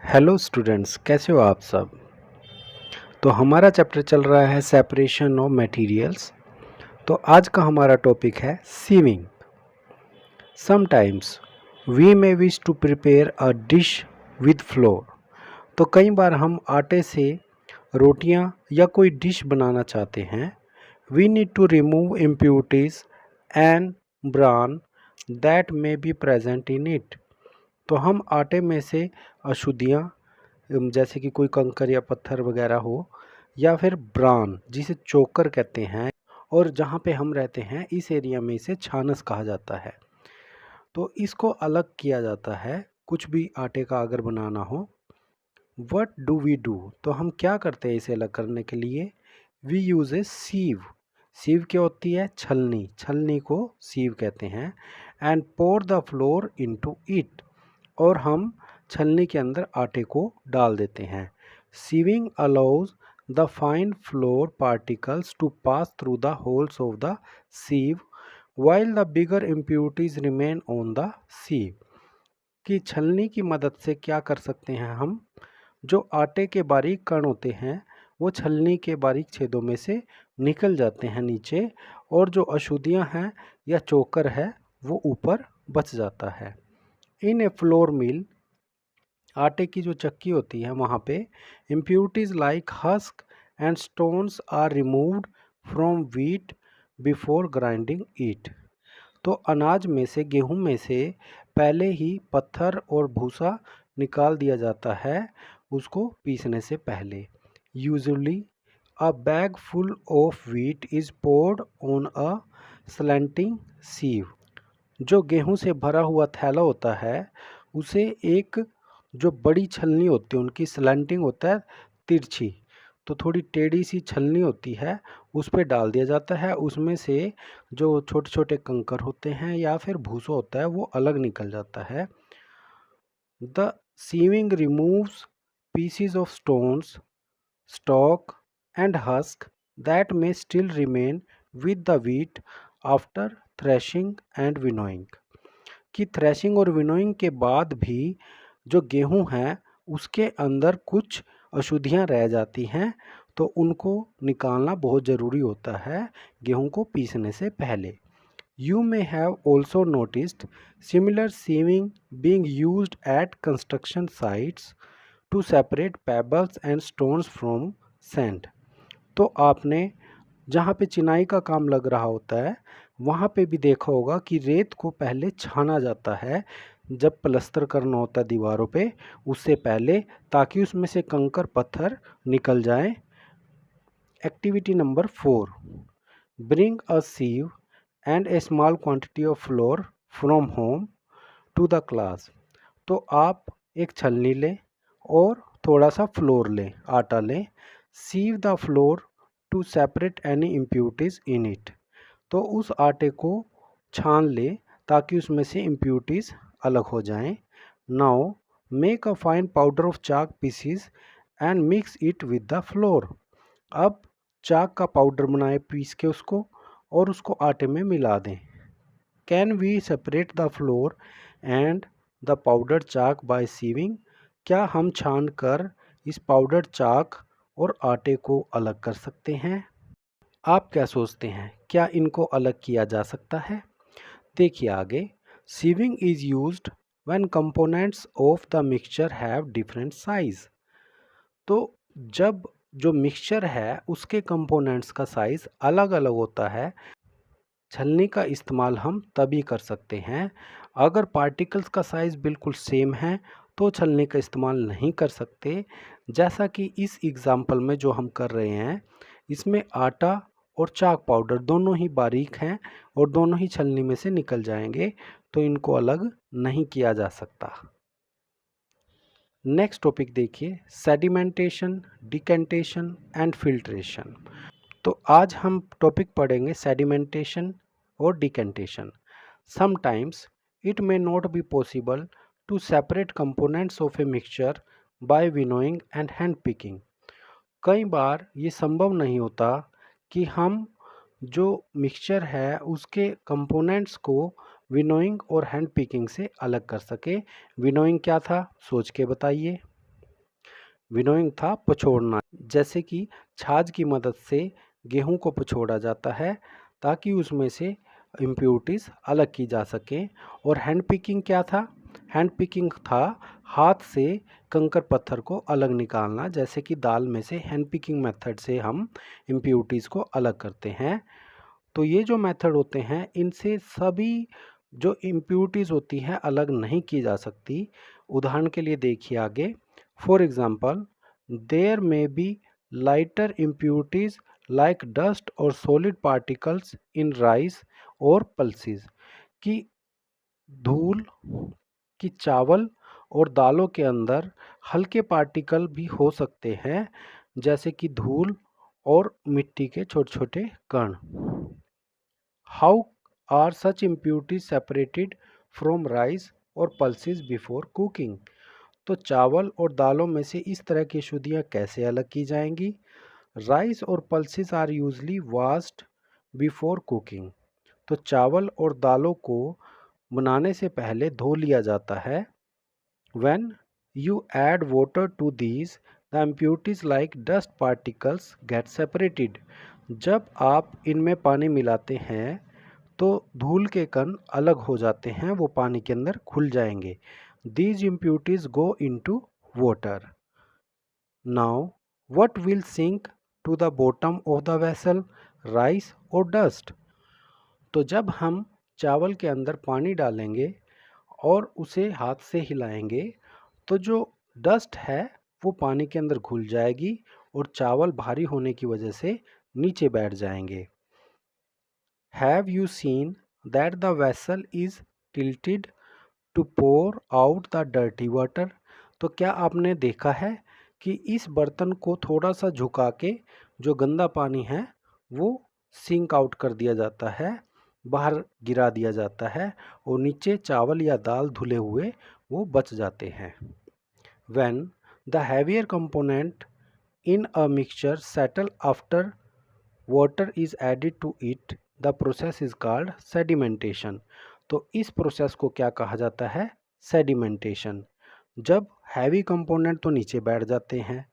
Hello students, कैसे हो आप सब। तो हमारा चैप्टर चल रहा है सेपरेशन ऑफ मटेरियल्स। तो आज का हमारा टॉपिक है sieving. Sometimes we may wish to prepare a dish with flour. तो कई बार हम आटे से रोटियां या कोई डिश बनाना चाहते हैं। We need to remove impurities and bran that may be present in it. तो हम आटे में से अशुद्धियाँ, जैसे कि कोई कंकर या पत्थर वगैरह हो, या फिर ब्रान जिसे चोकर कहते हैं, और जहाँ पे हम रहते हैं इस एरिया में इसे छानस कहा जाता है। तो इसको अलग किया जाता है कुछ भी आटे का अगर बनाना हो। वट डू वी डू, तो हम क्या करते हैं इसे अलग करने के लिए। वी यूज़ ए सीव। सीव क्या होती है? छलनी। छलनी को सीव कहते हैं। And pour the flour into it, और हम छलनी के अंदर आटे को डाल देते हैं। Sieving allows the fine flour particles to pass through the holes of the sieve while the bigger impurities remain on the sieve। कि छलनी की मदद से क्या कर सकते हैं हम, जो आटे के बारीक कण होते हैं वो छलनी के बारीक छेदों में से निकल जाते हैं नीचे, और जो अशुद्धियां हैं या चोकर है वो ऊपर बच जाता है। इन ए फ्लोर मिल, आटे की जो चक्की होती है वहाँ पे impurities like husk and stones are removed from wheat before grinding it. तो अनाज में से, गेहूं में से पहले ही पत्थर और भूसा निकाल दिया जाता है उसको पीसने से पहले। Usually a bag full of wheat is poured on a slanting sieve. जो गेहूं से भरा हुआ थैला होता है उसे एक जो बड़ी छलनी होती है, उनकी स्लैंटिंग होता है तिरछी, तो थोड़ी टेढ़ी सी छलनी होती है, उस पर डाल दिया जाता है। उसमें से जो छोटे छोटे कंकर होते हैं या फिर भूसा होता है वो अलग निकल जाता है। The sieving removes pieces of stones, stalk and husk that may still remain with the wheat after threshing and winnowing। कि थ्रेशिंग और विनोइंग के बाद भी जो गेहूं है उसके अंदर कुछ अशुद्धियां रह जाती हैं, तो उनको निकालना बहुत ज़रूरी होता है गेहूं को पीसने से पहले। You may have also noticed similar sieving being used at construction sites to separate pebbles and stones from sand। तो आपने जहाँ पे चिनाई का काम लग रहा होता है वहाँ पे भी देखा होगा कि रेत को पहले छाना जाता है जब प्लस्तर करना होता है दीवारों पे, उससे पहले, ताकि उसमें से कंकर पत्थर निकल जाएं। Activity number 4, bring a sieve and a small quantity of flour from home to the class. तो आप एक छलनी लें और थोड़ा सा फ्लोर लें, आटा लें। Sieve the flour to separate any impurities in it. तो उस आटे को छान लें ताकि उसमें से इम्प्योरिटीज़ अलग हो जाएं। Now make a fine powder of chalk pieces and mix it with the flour. अब चाक का पाउडर बनाएं पीस के उसको, और उसको आटे में मिला दें। Can we separate the flour and the powder chalk by sieving. क्या हम छान कर इस पाउडर चाक और आटे को अलग कर सकते हैं? आप क्या सोचते हैं, क्या इनको अलग किया जा सकता है? देखिए आगे, sieving is used when components of the mixture have different size. तो जब जो मिक्सचर है उसके कंपोनेंट्स का साइज अलग अलग होता है, छलनी का इस्तेमाल हम तभी कर सकते हैं। अगर पार्टिकल्स का साइज़ बिल्कुल सेम है तो छलनी का इस्तेमाल नहीं कर सकते। जैसा कि इस एग्ज़ाम्पल में जो हम कर रहे हैं, इसमें आटा और चाक पाउडर दोनों ही बारीक हैं और दोनों ही छलनी में से निकल जाएंगे, तो इनको अलग नहीं किया जा सकता। नेक्स्ट टॉपिक देखिए, सेडिमेंटेशन, डिकेंटेशन एंड फिल्ट्रेशन। तो आज हम टॉपिक पढ़ेंगे सेडिमेंटेशन और decantation. Sometimes it may not be possible to separate components of a mixture by winnowing and hand picking. कई बार ये संभव नहीं होता कि हम जो मिक्सचर है उसके कंपोनेंट्स को विनोइंग और हैंड पिकिंग से अलग कर सके। विनोइंग क्या था, सोच के बताइए। विनोइंग था पछोड़ना, जैसे कि छाछ की मदद से गेहूं को पछोड़ा जाता है ताकि उसमें से इम्प्योरिटीज़ अलग की जा सकें। और हैंड पिकिंग क्या था? हैंड पिकिंग था हाथ से कंकर पत्थर को अलग निकालना, जैसे कि दाल में से हैंड पिकिंग मेथड से हम इम्प्योरिटीज़ को अलग करते हैं। तो ये जो मेथड होते हैं इनसे सभी जो इम्प्योरिटीज़ होती हैं अलग नहीं की जा सकती। उदाहरण के लिए देखिए आगे, for example there may be lighter impurities like dust और सॉलिड पार्टिकल्स इन राइस और पल्सेस, कि धूल कि चावल और दालों के अंदर हल्के पार्टिकल भी हो सकते हैं, जैसे कि धूल और मिट्टी के छोटे छोटे कण। How are such impurities separated from rice और पल्सेस बिफोर कुकिंग? तो चावल और दालों में से इस तरह की अशुद्धियाँ कैसे अलग की जाएंगी? राइस और pulses are usually washed before cooking. तो चावल और दालों को बनाने से पहले धो लिया जाता है। When you add water to these, the impurities like dust particles get separated. जब आप इनमें पानी मिलाते हैं तो धूल के कण अलग हो जाते हैं, वो पानी के अंदर घुल जाएंगे। These impurities go into water. Now, what will sink to the bottom of the vessel? Rice or dust? तो जब हम चावल के अंदर पानी डालेंगे और उसे हाथ से हिलाएंगे तो जो डस्ट है वो पानी के अंदर घुल जाएगी और चावल भारी होने की वजह से नीचे बैठ जाएंगे। Have you seen that the vessel is tilted to pour out the dirty water? तो क्या आपने देखा है कि इस बर्तन को थोड़ा सा झुका के जो गंदा पानी है वो सिंक आउट कर दिया जाता है, बाहर गिरा दिया जाता है और नीचे चावल या दाल धुले हुए वो बच जाते हैं। When the heavier component in a mixture settle after water is added to it, the process is called sedimentation. तो इस प्रोसेस को क्या कहा जाता है? सेडिमेंटेशन। जब हैवी कंपोनेंट तो नीचे बैठ जाते हैं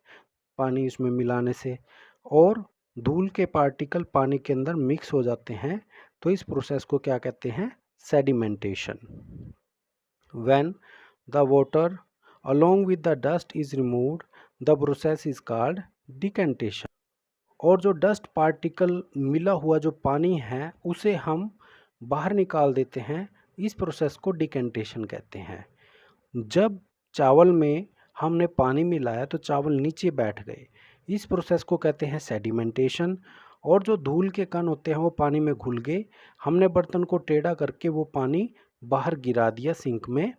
पानी इसमें मिलाने से और धूल के पार्टिकल पानी के अंदर मिक्स हो जाते हैं, तो इस प्रोसेस को क्या कहते हैं? Sedimentation. When the water along with the dust is removed, the process is called decantation. और जो डस्ट पार्टिकल मिला हुआ जो पानी है उसे हम बाहर निकाल देते हैं, इस प्रोसेस को डिकेंटेशन कहते हैं। जब चावल में हमने पानी मिलाया तो चावल नीचे बैठ गए, इस प्रोसेस को कहते हैं सेडिमेंटेशन। और जो धूल के कण होते हैं वो पानी में घुल गए, हमने बर्तन को टेढ़ा करके वो पानी बाहर गिरा दिया सिंक में,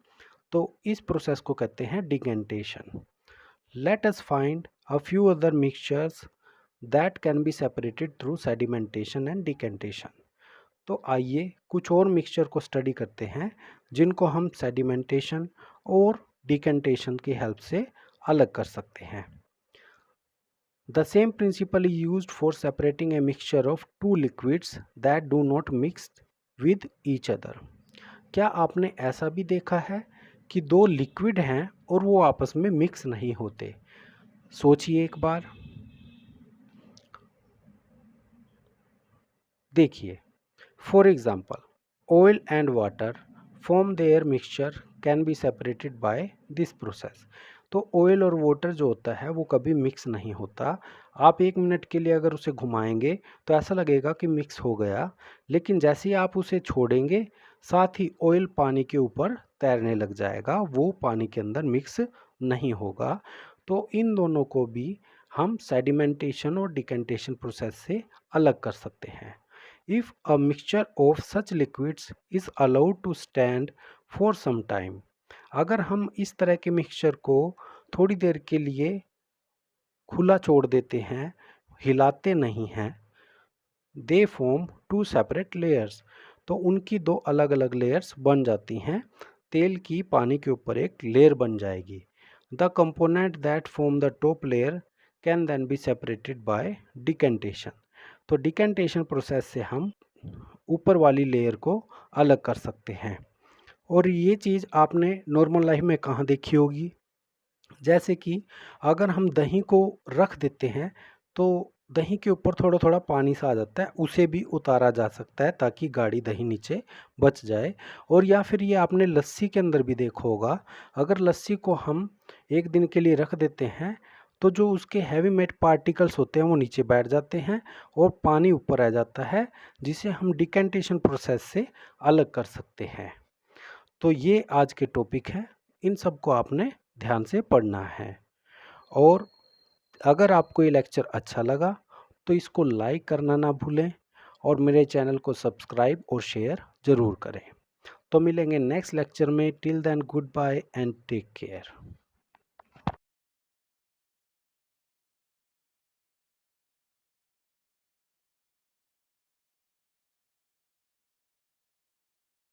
तो इस प्रोसेस को कहते हैं decantation. Let us find a few other mixtures that can be separated through sedimentation and decantation. तो आइए कुछ और मिक्सचर को स्टडी करते हैं जिनको हम सेडिमेंटेशन और डिकेंटेशन की हेल्प से अलग कर सकते हैं। The same principle is used for separating a mixture of two liquids that do not mix with each other. क्या आपने ऐसा भी देखा है कि दो लिक्विड हैं और वो आपस में मिक्स नहीं होते? सोचिए एक बार, देखिए। For example oil and water form their mixture can be separated by this process. तो ऑयल और वाटर जो होता है वो कभी मिक्स नहीं होता। आप 1 मिनट के लिए अगर उसे घुमाएंगे तो ऐसा लगेगा कि मिक्स हो गया, लेकिन जैसे ही आप उसे छोड़ेंगे साथ ही ऑयल पानी के ऊपर तैरने लग जाएगा, वो पानी के अंदर मिक्स नहीं होगा। तो इन दोनों को भी हम सेडिमेंटेशन और डिकेंटेशन प्रोसेस से अलग कर सकते हैं। If a mixture of such liquids is allowed to stand for some time, अगर हम इस तरह के मिक्सचर को थोड़ी देर के लिए खुला छोड़ देते हैं, हिलाते नहीं हैं, they form two separate layers, तो उनकी दो अलग अलग लेयर्स बन जाती हैं। तेल की पानी के ऊपर एक लेयर बन जाएगी। The component that form the top layer can then be separated by decantation. तो डिकेंटेशन प्रोसेस से हम ऊपर वाली लेयर को अलग कर सकते हैं। और ये चीज़ आपने नॉर्मल लाइफ में कहाँ देखी होगी? जैसे कि अगर हम दही को रख देते हैं तो दही के ऊपर थोड़ा थोड़ा पानी सा आ जाता है, उसे भी उतारा जा सकता है ताकि गाढ़ी दही नीचे बच जाए। और या फिर ये आपने लस्सी के अंदर भी देखा होगा, अगर लस्सी को हम एक दिन के लिए रख देते हैं तो जो उसके हैवी मेट पार्टिकल्स होते हैं वो नीचे बैठ जाते हैं और पानी ऊपर आ जाता है, जिसे हम डिकेंटेशन प्रोसेस से अलग कर सकते हैं। तो ये आज के टॉपिक हैं, इन सबको आपने ध्यान से पढ़ना है। और अगर आपको ये लेक्चर अच्छा लगा तो इसको लाइक करना ना भूलें और मेरे चैनल को सब्सक्राइब और शेयर ज़रूर करें। तो मिलेंगे नेक्स्ट लेक्चर में। Till then good bye and take care.